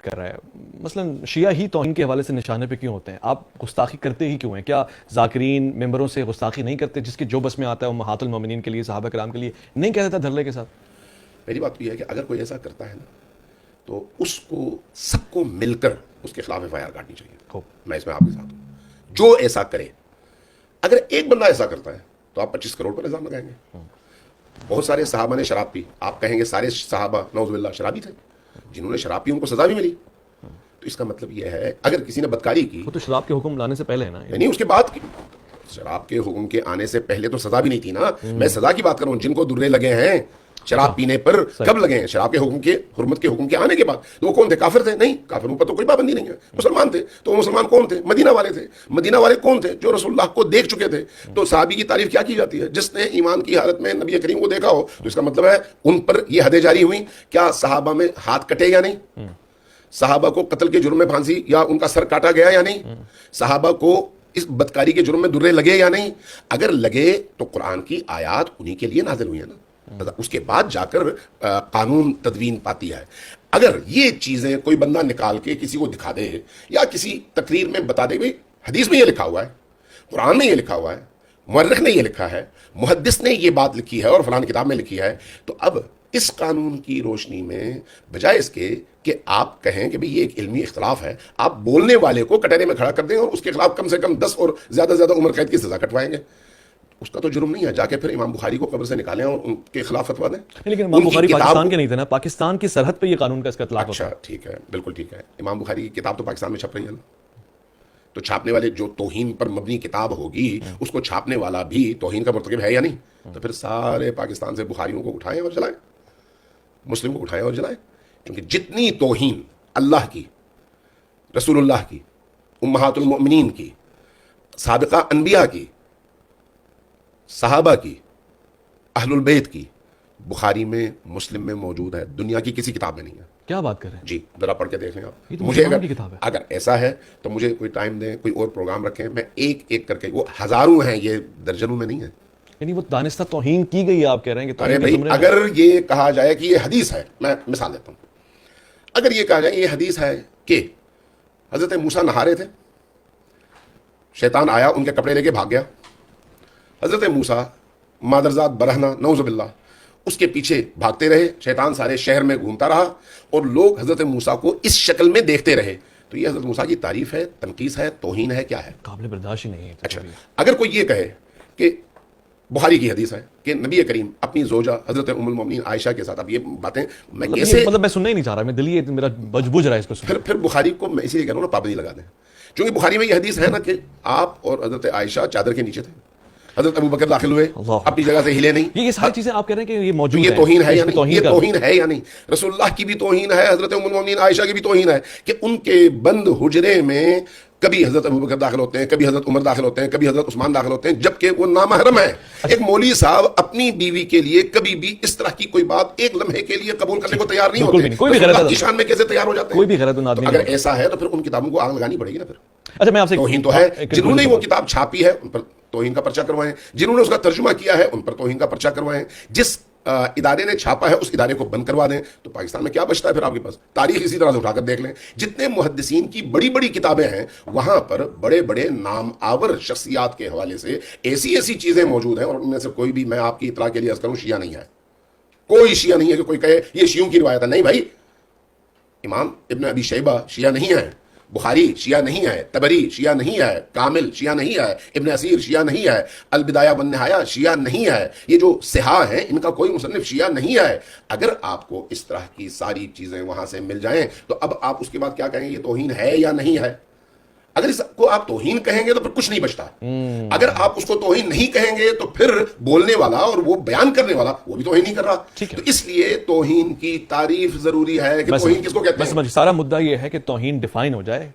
کر رہا ہے. مثلا شیعہ ہی توہین کے حوالے سے نشانے پہ کیوں ہوتے ہیں؟ آپ گستاخی کرتے ہی کیوں ہیں؟ کیا ذاکرین ممبروں سے گستاخی نہیں کرتے؟ جس کی جو بس میں آتا ہے امہات المومنین کے لیے، صحابہ کرام کے لیے نہیں کہہ دیتا دھرلے کے ساتھ؟ میری بات یہ ہے کہ اگر کوئی ایسا کرتا ہے نا تو اس کو سب کو مل کر اس کے خلاف ایف آئی آر کاٹنی چاہیے. میں اس میں آپ کے ساتھ ہوں. جو ایسا کرے، اگر ایک بندہ ایسا کرتا ہے تو آپ 25 کروڑ پر الزام لگائیں گے. بہت سارے صحابہ نے شراب پی، آپ کہیں گے سارے صحابہ نعوذ باللہ شرابی تھے؟ جنہوں نے شراب پی ان کو سزا بھی ملی. تو اس کا مطلب یہ ہے اگر کسی نے بدکاری کی، وہ تو شراب کے حکم لانے سے پہلے ہے نا، نہیں اس کے بعد کی. شراب کے حکم کے آنے سے پہلے تو سزا بھی نہیں تھی نا. میں سزا کی بات کروں. جن کو درے لگے ہیں شراب پینے پر، کب لگے ہیں؟ شراب کے حکم کے، حرمت کے حکم کے آنے کے بعد. تو وہ کون تھے؟ کافر تھے؟ نہیں، کافروں پر تو کوئی پابندی نہیں ہے. مسلمان تھے. تو وہ مسلمان کون تھے؟ مدینہ والے تھے. مدینہ والے کون تھے؟ جو رسول اللہ کو دیکھ چکے تھے. تو صحابی کی تعریف کیا کی جاتی ہے؟ جس نے ایمان کی حالت میں نبی کریم کو دیکھا ہو. تو اس کا مطلب ہے ان پر یہ حدیں جاری ہوئیں. کیا صحابہ میں ہاتھ کٹے یا نہیں؟ صحابہ کو قتل کے جرم میں پھانسی یا ان کا سر کاٹا گیا یا نہیں؟ صحابہ کو اس بدکاری کے جرم میں درے لگے یا نہیں؟ اگر لگے تو قرآن کی آیات انہی کے لیے نازل ہوئی ہیں نا. اس کے بعد جا کر قانون تدوین پاتی ہے. اگر یہ چیزیں کوئی بندہ نکال کے کسی کو دکھا دے یا کسی تقریر میں بتا دے، بھائی حدیث میں یہ لکھا ہوا ہے، قرآن میں یہ لکھا ہوا ہے، مورخ نے یہ لکھا ہے، محدث نے یہ بات لکھی ہے اور فلان کتاب میں لکھی ہے، تو اب اس قانون کی روشنی میں بجائے اس کے کہ آپ کہیں کہ بھئی یہ ایک علمی اختلاف ہے، آپ بولنے والے کو کٹہرے میں کھڑا کر دیں اور اس کے خلاف کم سے کم 10 اور زیادہ زیادہ عمر قید کی سزا کٹوائیں گے. اس کا تو جرم نہیں ہے. جا کے پھر امام بخاری کو قبر سے نکالیں اور ان کے خلاف فتویٰ دیں. لیکن امام بخاری پاکستان کے نہیں تھے نا، پاکستان کی سرحد پہ یہ قانون کا اس کا اطلاق ہوتا ہے. اچھا ٹھیک ہے، بالکل ٹھیک ہے. امام بخاری کی کتاب تو پاکستان میں چھپ رہی ہے نا. تو چھاپنے والے جو توہین پر مبنی کتاب ہوگی اس کو چھاپنے والا بھی توہین کا مرتکب ہے یا نہیں؟ تو پھر سارے پاکستان سے بخاریوں کو اٹھائیں اور جلائیں، مسلم کو اٹھائیں اور جلائیں. کیونکہ جتنی توہین اللہ کی، رسول اللہ کی، امہات المؤمنین کی، سابقہ انبیاء کی، صحابہ کی، اہل البیت کی، بخاری میں، مسلم میں موجود ہے. دنیا کی کسی کتاب میں نہیں ہے. کیا بات کر رہے ہیں؟ جی ذرا پڑھ کے دیکھ لیں آپ. یہ تو مجھے مسلمان کی کتاب ہے. اگر ایسا ہے تو مجھے کوئی ٹائم دیں، کوئی اور پروگرام رکھیں، میں ایک ایک کر کے، وہ ہزاروں ہیں، یہ درجنوں میں نہیں ہے. یعنی وہ دانستہ توہین کی گئی ہے، آپ کہہ رہے ہیں کہ ارے بھائی اگر یہ کہا جائے کہ یہ حدیث ہے، میں مثال دیتا ہوں، اگر یہ کہا جائے یہ حدیث ہے کہ حضرت موسیٰ نہا رہے تھے، شیطان آیا ان کے کپڑے لے کے بھاگ گیا، حضرت موسیٰ مادرزاد برہنہ نعوذ باللہ اس کے پیچھے بھاگتے رہے، شیطان سارے شہر میں گھومتا رہا اور لوگ حضرت موسیٰ کو اس شکل میں دیکھتے رہے. تو یہ حضرت موسیٰ کی تعریف ہے، تنقیص ہے، توہین ہے، کیا ہے؟ قابل برداشت ہی نہیں ہے. اچھا اگر کوئی یہ کہے کہ بخاری کی حدیث ہے کہ نبی کریم اپنی زوجہ حضرت ام المومنین عائشہ کے ساتھ، اب یہ باتیں میں کیسے، مطلب میں سننا ہی نہیں چاہ رہا، میں دلی میرا بجھ رہا ہے اس کو سن. پھر بخاری کو میں اسی لیے کہہ رہا ہوں نا پابندی لگا دیں. چونکہ بخاری میں یہ حدیث ہے نا کہ آپ اور حضرت عائشہ چادر کے نیچے تھے، حضرت ابوبکر داخل ہوئے اپنی جگہ سے ہلے نہیں. یہ ساری چیزیں آپ کہہ رہے ہیں کہ یہ موجود ہے. یہ توہین ہے یا نہیں؟ یہ توہین ہے یا نہیں؟ رسول اللہ کی بھی توہین ہے، حضرت ام المومنین عائشہ کی بھی توہین ہے کہ ان کے بند حجرے میں کبھی حضرت ابوبکر داخل ہوتے ہیں، کبھی حضرت عمر داخل ہوتے ہیں، کبھی حضرت عثمان داخل ہوتے ہیں، جبکہ وہ نامحرم ہے. ایک مولوی صاحب اپنی بیوی کے لیے کبھی بھی اس طرح کی کوئی بات ایک لمحے کے لیے قبول کرنے کو تیار نہیں ہوتے. کوئی بھی غلط کی شان میں کیسے تیار ہو جاتے ہیں؟ کوئی بھی غلط آدمی. اگر ایسا ہے تو پھر ان کتابوں کو آگ لگانی پڑے گی نا. پھر اچھا میں آپ سے توہین تو ہے. جنہوں نے وہ کتاب چھاپی ہے ان پر توہین کا پرچہ کروائیں، جنہوں نے اس کا ترجمہ کیا ہے ان پر توہین کا پرچہ کروائیں، جس ادارے نے چھاپا ہے اس ادارے کو بند کروا دیں. تو پاکستان میں کیا بچتا ہے پھر آپ کے پاس؟ تاریخ اسی طرح سے اٹھا کر دیکھ لیں. جتنے محدثین کی بڑی بڑی کتابیں ہیں وہاں پر بڑے بڑے نام آور شخصیات کے حوالے سے ایسی ایسی چیزیں موجود ہیں، اور ان میں سے کوئی بھی، میں آپ کی اطلاع کے لیے عرض کروں، شیعہ نہیں ہے. کوئی شیعہ نہیں ہے کہ کوئی کہے یہ شیعوں کی روایت ہے. نہیں بھائی، امام ابن ابی شیبہ شیعہ نہیں ہے، بخاری شیعہ نہیں ہے، تبری شیعہ نہیں ہے، کامل شیعہ نہیں ہے، ابن اسیر شیعہ نہیں ہے، البدایہ والنہایہ شیعہ نہیں ہے. یہ جو صحاح ہیں ان کا کوئی مصنف شیعہ نہیں ہے. اگر آپ کو اس طرح کی ساری چیزیں وہاں سے مل جائیں تو اب آپ اس کے بعد کیا کہیں گے؟ یہ توہین ہے یا نہیں ہے؟ اگر اس کو آپ توہین کہیں گے تو پھر کچھ نہیں بچتا. اگر آپ اس کو توہین نہیں کہیں گے تو پھر بولنے والا اور وہ بیان کرنے والا وہ بھی توہین نہیں کر رہا. تو اس لیے توہین کی تعریف ضروری ہے کہ توہین کس کو کہتے ہیں. سارا مدعا یہ ہے کہ توہین ڈیفائن ہو جائے